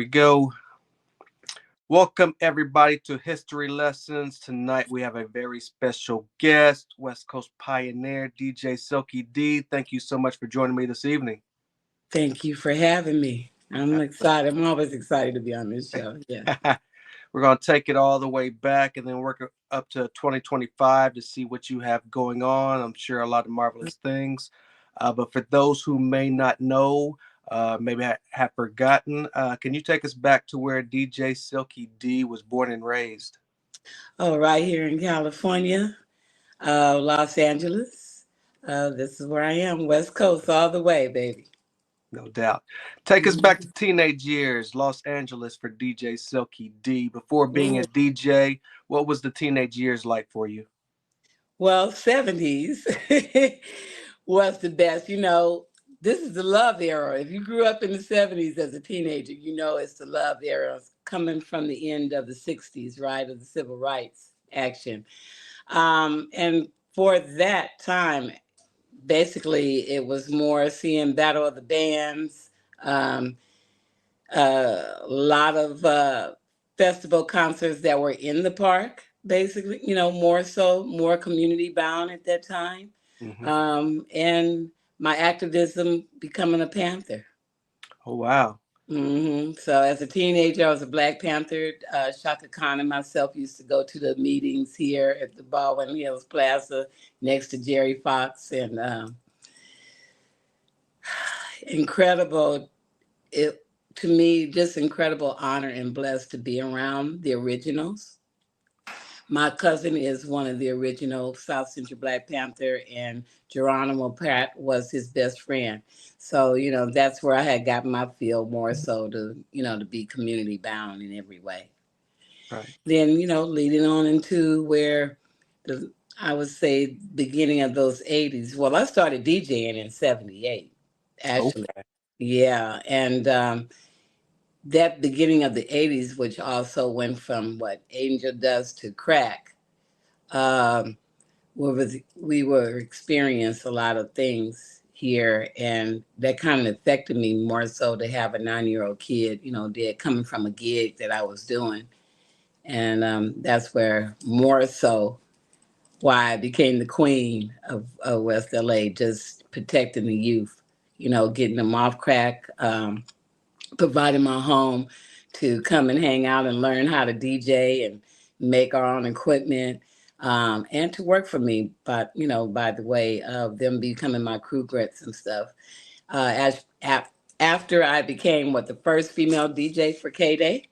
We go. Welcome everybody to History Lessons. Tonight we have a very special guest, West Coast pioneer DJ Silky D. Thank you so much for joining me this evening. Thank you for having me. I'm excited. I'm always excited to be on this show. Yeah. We're going to take it all the way back and then work up to 2025 to see what you have going on. I'm sure a lot of marvelous things. But for those who may not know, maybe have forgotten, can you take us back to where DJ Silky D was born and raised? Oh, right here in California, Los Angeles. This is where I am, West Coast all the way, baby. No doubt. Take us back Mhm. to teenage years, Los Angeles for DJ Silky D. Before being a Mm. DJ, what was the teenage years like for you? Well, 70s was the best. This is the love era. If you grew up in the 70s as a teenager, you know it's the love era. It's coming from the end of the 60s, right, of the civil rights action. And for that time, basically it was more seeing Battle of the Bands, um, a lot of festival concerts that were in the park, basically, more so, more community bound at that time. Hmm. And my activism becoming a Panther. Oh, wow. So as a teenager, I was a Black Panther. Shaka Khan and myself used to go to the meetings here at the Baldwin Hills Plaza next to Jerry Fox, and incredible. It to me just incredible honor and blessed to be around the originals. My cousin is one of the original South Central Black Panther, and Geronimo Pratt was his best friend. So, that's where I had gotten my feel more so to be community bound in every way. Right. Then, leading on into where the, I would say, beginning of those 80s. Well, I started DJing in 78, actually. Okay. Yeah. And that beginning of the 80s, which also went from what Angel does to crack, um, we were experiencing a lot of things here, and that kind of affected me more so to have a 9-year-old kid, dead coming from a gig that I was doing. And that's where more so why I became the queen of West LA, just protecting the youth, getting them off crack, providing my home to come and hang out and learn how to DJ and make our own equipment, and to work for me. But by the way of them becoming my crew grits and stuff. After I became the first female DJ for K Day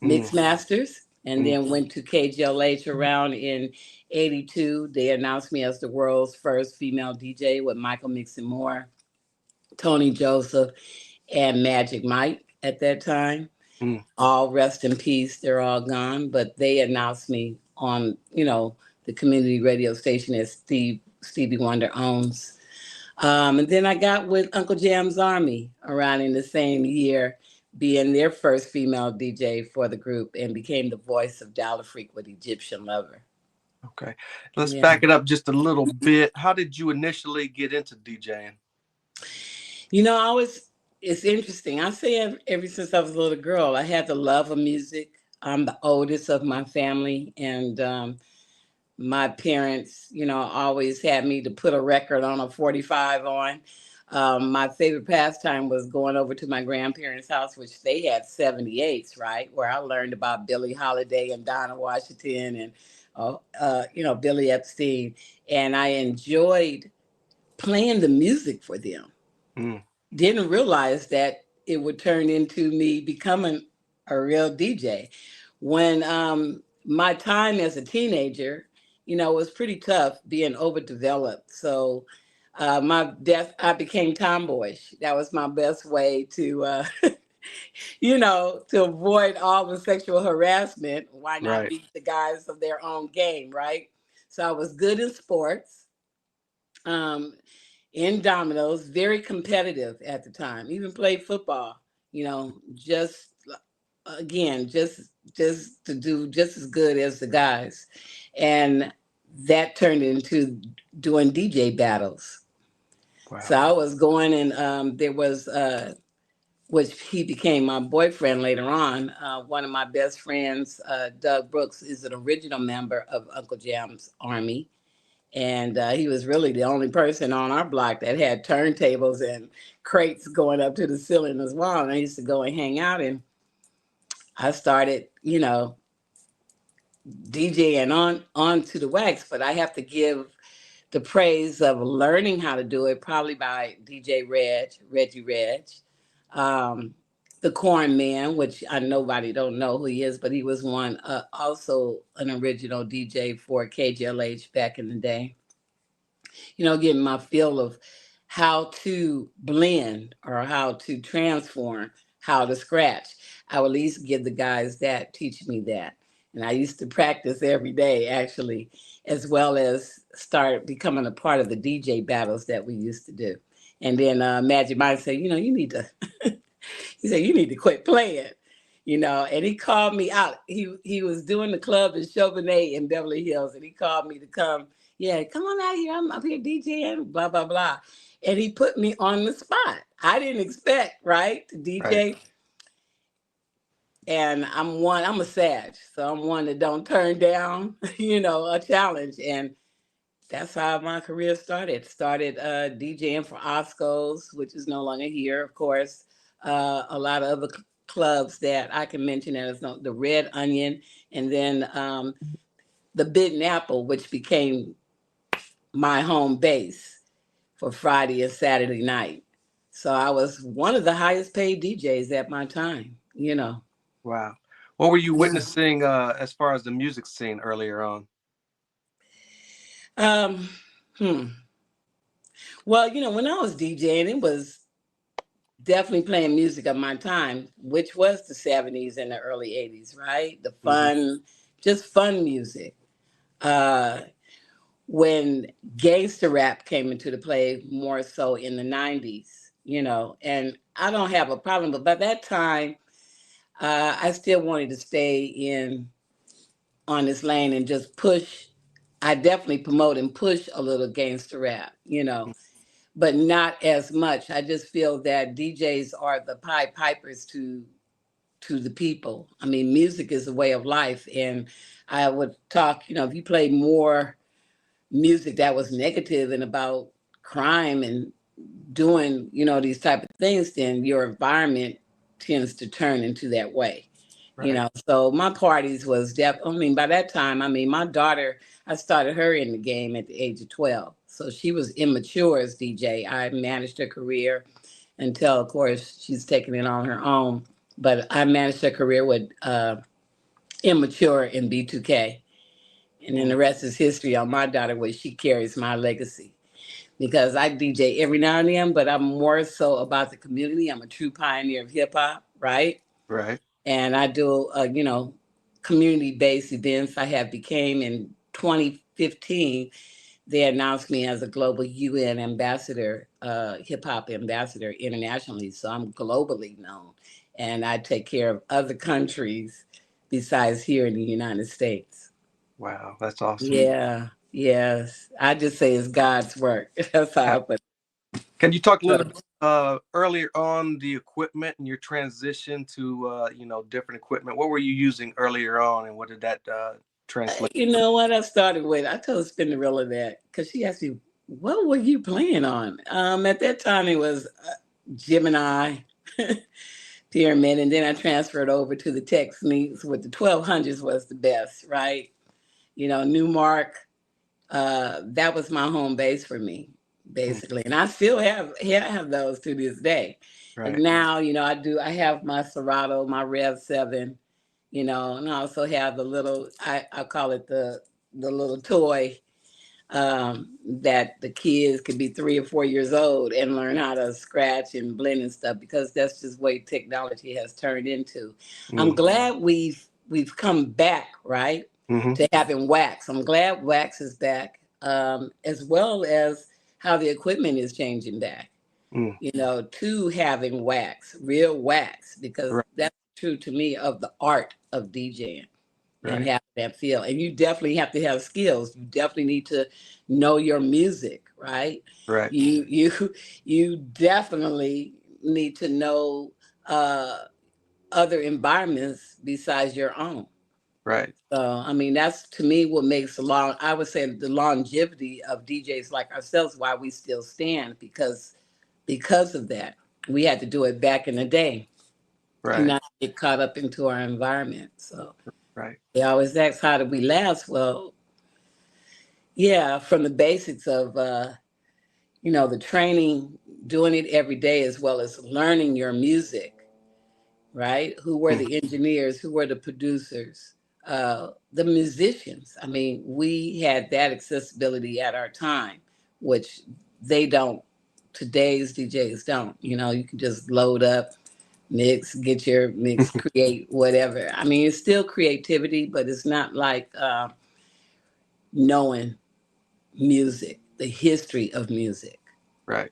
Mm, Mix Masters, and mm. then went to KGLH around in '82. They announced me as the world's first female DJ with Michael Mixon Moore, Tony Joseph, and Magic Mike at that time. Mm. All rest in peace. They're all gone. But they announced me on, the community radio station that Stevie Wonder owns. And then I got with Uncle Jam's Army around in the same year, being their first female DJ for the group, and became the voice of Dollar Freak with Egyptian Lover. Okay. Let's Yeah. back it up just a little bit. How did you initially get into DJing? I always, it's interesting. I say ever since I was a little girl, I had the love of music. I'm the oldest of my family, and my parents, always had me to put a record on a 45 on. My favorite pastime was going over to my grandparents' house, which they had 78s, right? Where I learned about Billie Holiday and Donna Washington and, Billy Epstein. And I enjoyed playing the music for them. Mm. Didn't realize that it would turn into me becoming a real DJ. When my time as a teenager, was pretty tough being overdeveloped. So I became tomboyish. That was my best way to, to avoid all the sexual harassment. Why not Right. beat the guys of their own game, right? So I was good in sports. Um, in dominoes, very competitive at the time. Even played football, just again, just to do just as good as the guys. And that turned into doing DJ battles. So Wow. I was going, and there was which he became my boyfriend later on. One of my best friends, Doug Brooks, is an original member of Uncle Jamm's Army. And he was really the only person on our block that had turntables and crates going up to the ceiling as well. And I used to go and hang out, and I started, DJing on to the wax. But I have to give the praise of learning how to do it, probably by DJ Reggie Reg, um, the Corn Man, which I nobody don't know who he is, but he was one also an original DJ for KGLH back in the day. Getting my feel of how to blend or how to transform, how to scratch. I would at least give the guys that, teach me that. And I used to practice every day, actually, as well as start becoming a part of the DJ battles that we used to do. And then Magic Mike said, you need to, he said, you need to quit playing, and he called me out. He was doing the club in Chauvenet in Beverly Hills, and he called me to come. Yeah, come on out here. I'm up here DJing, blah, blah, blah. And he put me on the spot. I didn't expect, right, to DJ. Right. And I'm a Sag, so I'm one that don't turn down, a challenge. And that's how my career started. Started DJing for Oscos, which is no longer here, of course. A lot of other clubs that I can mention, as the Red Onion, and then the Bitten Apple, which became my home base for Friday and Saturday night. So I was one of the highest paid DJs at my time. Wow. What were you Yeah. witnessing as far as the music scene earlier on? Um, hmm. Well, when I was DJing, it was definitely playing music of my time, which was the 70s and the early 80s, right? The fun, just fun music. Uh, when gangster rap came into the play more so in the 90s, and I don't have a problem, but by that time, I still wanted to stay in on this lane and just push. I definitely promote and push a little gangster rap, but not as much. I just feel that DJs are the Pied Pipers to the people. I mean, music is a way of life, and I would talk. If you play more music that was negative and about crime and doing, these type of things, then your environment tends to turn into that way. Right. So my parties was by that time, my daughter, I started her in the game at the age of 12. So she was immature as DJ. I managed her career until, of course, she's taking it on her own. But I managed her career with immature in B2K. And then the rest is history on my daughter, where she carries my legacy. Because I DJ every now and then, but I'm more so about the community. I'm a true pioneer of hip hop, right? Right. And I do, community-based events. I have became in 2015. They announced me as a global UN ambassador, hip hop ambassador internationally. So I'm globally known, and I take care of other countries besides here in the United States. Wow, that's awesome. Yeah, yes. I just say it's God's work. That's how I put Can you talk a little it. bit earlier on the equipment and your transition to different equipment? What were you using earlier on, and what did that translate? You know what I started with? I told Spinderella that because she asked me, "What were you playing on?" At that time, it was Gemini, Pyramid, and then I transferred over to the Techniques with the 1200s was the best, right? Newmark. That was my home base for me, basically, and I still have those to this day. Like Right. now, I have my Serato, my Rev 7, and I also have the little, I call it the little toy that the kids could be 3 or 4 years old and learn how to scratch and blend and stuff, because that's just way technology has turned into. I'm glad we've come back, right, Mm-hmm. to having wax. I'm glad wax is back, as well as how the equipment is changing back, Mm. to having wax, real wax, because Right. that's true to me of the art of DJing and Right. have that feel. And you definitely have to have skills. You definitely need to know your music, right? Right. You definitely need to know uh, other environments besides your own. Right. So, I mean, that's to me what makes I would say the longevity of DJs like ourselves, why we still stand, because of that. We had to do it back in the day and Right. not get caught up into our environment. So Right. they always ask, how did we last? Well, yeah, from the basics of, the training, doing it every day, as well as learning your music, right? Who were Mm. the engineers? Who were the producers? The musicians. I mean, we had that accessibility at our time, which they don't. Today's DJs don't. You can just load up, mix, get your mix, create whatever. I mean, it's still creativity, but it's not like knowing music, the history of music. Right.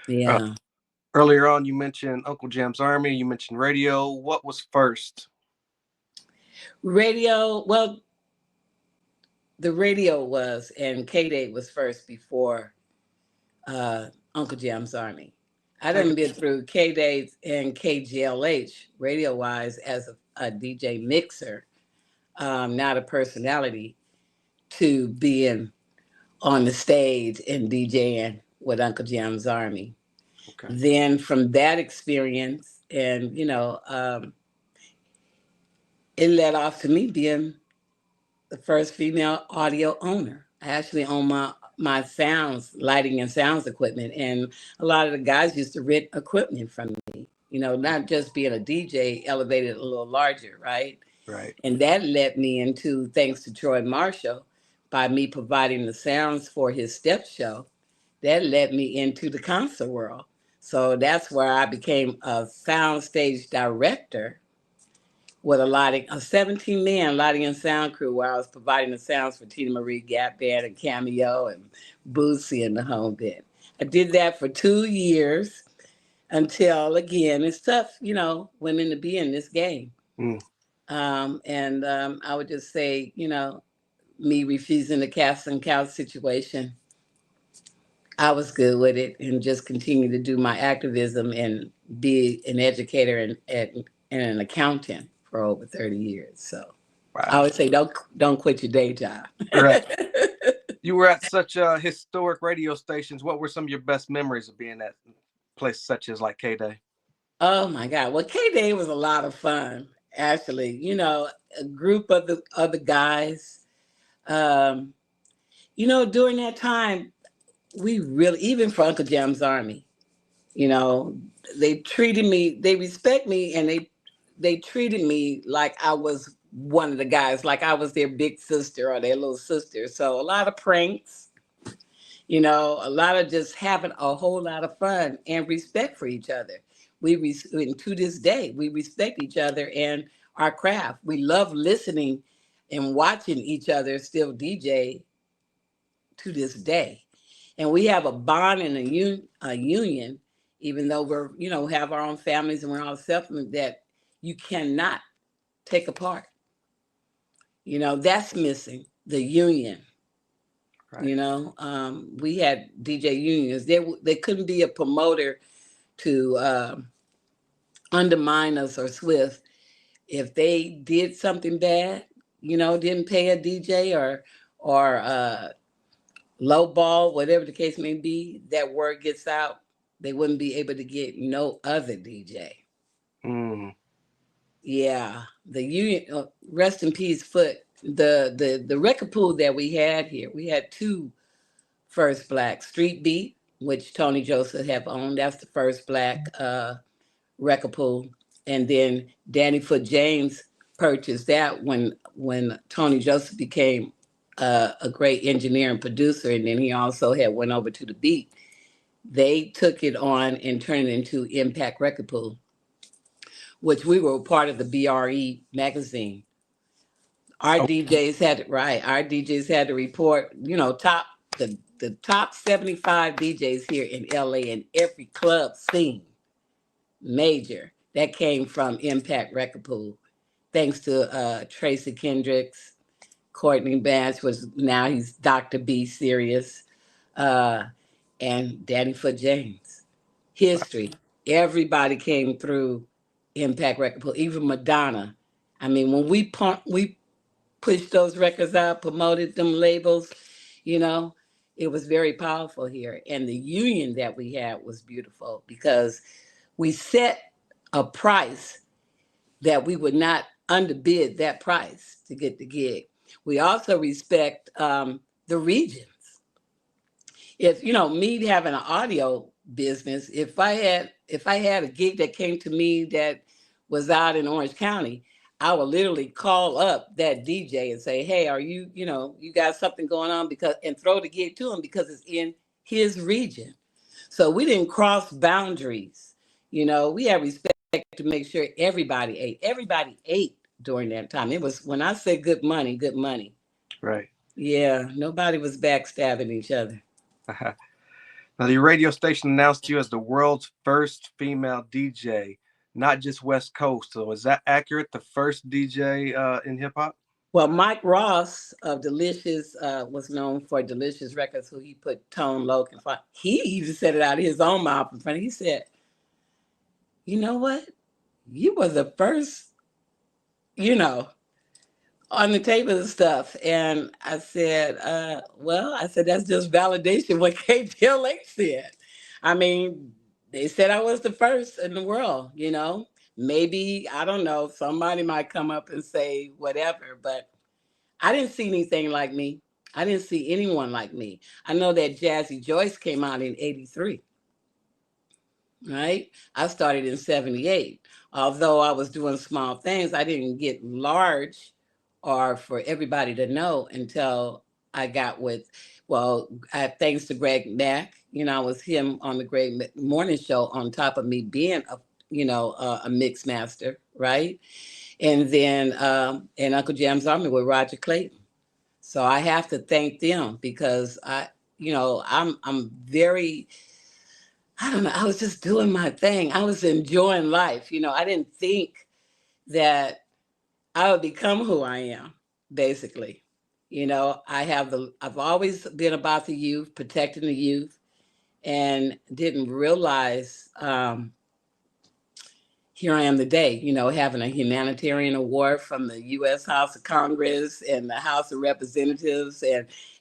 Uh, Yeah. Earlier on, you mentioned Uncle Jam's Army. You mentioned radio. What was first? Radio, well, the radio was, and K-Day was first before uh, Uncle Jam's Army. I Okay. done been through K-Day and KGLH radio wise as a DJ mixer, not a personality, to being on the stage and DJing with Uncle Jam's Army. Okay. Then from that experience, and it led off to me being the first female audio owner. I actually own my sounds, lighting and sounds equipment, and a lot of the guys used to rent equipment from me. Not just being a DJ, elevated a little larger, right? Right. And that led me into, thanks to Troy Marshall, by me providing the sounds for his step show, that led me into the concert world. So that's where I became a soundstage director with a 17-man lighting and sound crew, where I was providing the sounds for Tina Marie, Gap Band, and Cameo, and Bootsy and the home band. I did that for 2 years until, again, it's tough, women to be in this game. Mm. And I would just say, me refusing the cast and couch situation, I was good with it and just continue to do my activism and be an educator and an accountant for over 30 years. So I Wow. always say, don't quit your day job. Right. You were at such historic radio stations. What were some of your best memories of being at places such as like K Day? Oh my God. Well, K Day was a lot of fun, actually. A group of the other guys. Um, during that time, we really, even for Uncle Jam's Army, you know, they respect me, and they treated me like I was one of the guys, like I was their big sister or their little sister. So a lot of pranks, a lot of just having a whole lot of fun and respect for each other. And to this day, we respect each other and our craft. We love listening and watching each other still DJ to this day. And we have a bond and a union, even though we're, have our own families and we're all separate, that you cannot take apart. That's missing, the union. Right. We had DJ unions. There couldn't be a promoter to undermine us or Swift if they did something bad. Didn't pay a DJ or low ball, whatever the case may be. That word gets out, they wouldn't be able to get no other DJ. Mm. Yeah, the union. Rest in peace, Foot. The record pool that we had here, we had two first black Street Beat, which Tony Joseph have owned. That's the first black record pool, and then Danny Foot James purchased that when Tony Joseph became a great engineer and producer, and then he also had went over to the Beat. They took it on and turned it into Impact Record Pool, which we were part of the BRE magazine. Our Oh, DJs had right. Our DJs had to report, the top 75 DJs here in LA in every club scene, major, that came from Impact Record Pool. Thanks to Tracy Kendricks, Courtney Batch was now he's Dr. B Serious, uh, and Danny Foot James. History. Everybody came through Impact Record Pool, even Madonna. I mean, when we pushed those records out, promoted them labels, you know, it was very powerful here. And the union that we had was beautiful because we set a price that we would not underbid that price to get the gig. We also respect the regions. If you know me having an audio business, if I had a gig that came to me that was out in Orange County, I would literally call up that DJ and say, "Hey, are you you got something going on?" Because and throw the gig to him because it's in his region. So we didn't cross boundaries. We had respect to make sure everybody ate. Everybody ate during that time. It was when I say good money, good money. Right. Yeah, nobody was backstabbing each other. Now, the radio station announced you as the world's first female DJ, not just West Coast. So, is that accurate? The first DJ in hip hop? Well, Mike Ross of Delicious was known for Delicious Records, who he put Tone Loc in front. He even said it out of his own mouth in front. He said, "You know what? You were the first, you know, on the table and stuff." And I said, well, I said, that's just validation what KTLH said. I mean, they said I was the first in the world. Maybe, I don't know, somebody might come up and say whatever, but I didn't see anything like me. I didn't see anyone like me. I know that Jazzy Joyce came out in 83, right? I started in 78. Although I was doing small things, I didn't get large or for everybody to know until I got with, well, thanks to Greg Mack. I was him on the Greg Morning Show on top of me being a mix master, right? And then and Uncle Jam's Army with Roger Clayton. So I have to thank them because I'm very, I don't know, I was just doing my thing. I was enjoying life. I didn't think that I would become who I am, basically. I've always been about the youth, protecting the youth, and didn't realize here I am today, having a humanitarian award from the U.S. House of Congress and the House of Representatives,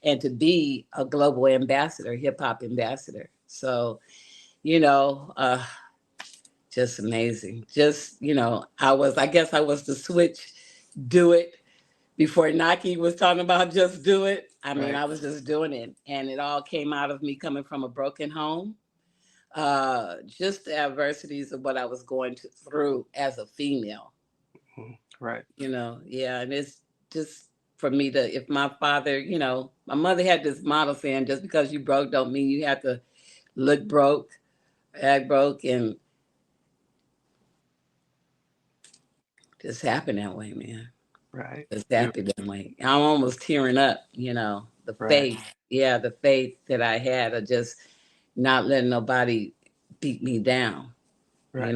and to be a global ambassador, hip hop ambassador. So, you know, uh, just amazing. Just, I guess I was the switch, do it before Nike was talking about just do it. I mean, Right. I was just doing it. And it all came out of me coming from a broken home. Just the adversities of what I was through as a female, Right. yeah. And it's just for me to, if my father, my mother had this model saying, just because you broke don't mean you have to look broke, act broke, and just happen that way, man. Right. Just You- happen that way. I'm almost tearing up, the Right. faith, yeah, the faith that I had of just not letting nobody beat me down, Right.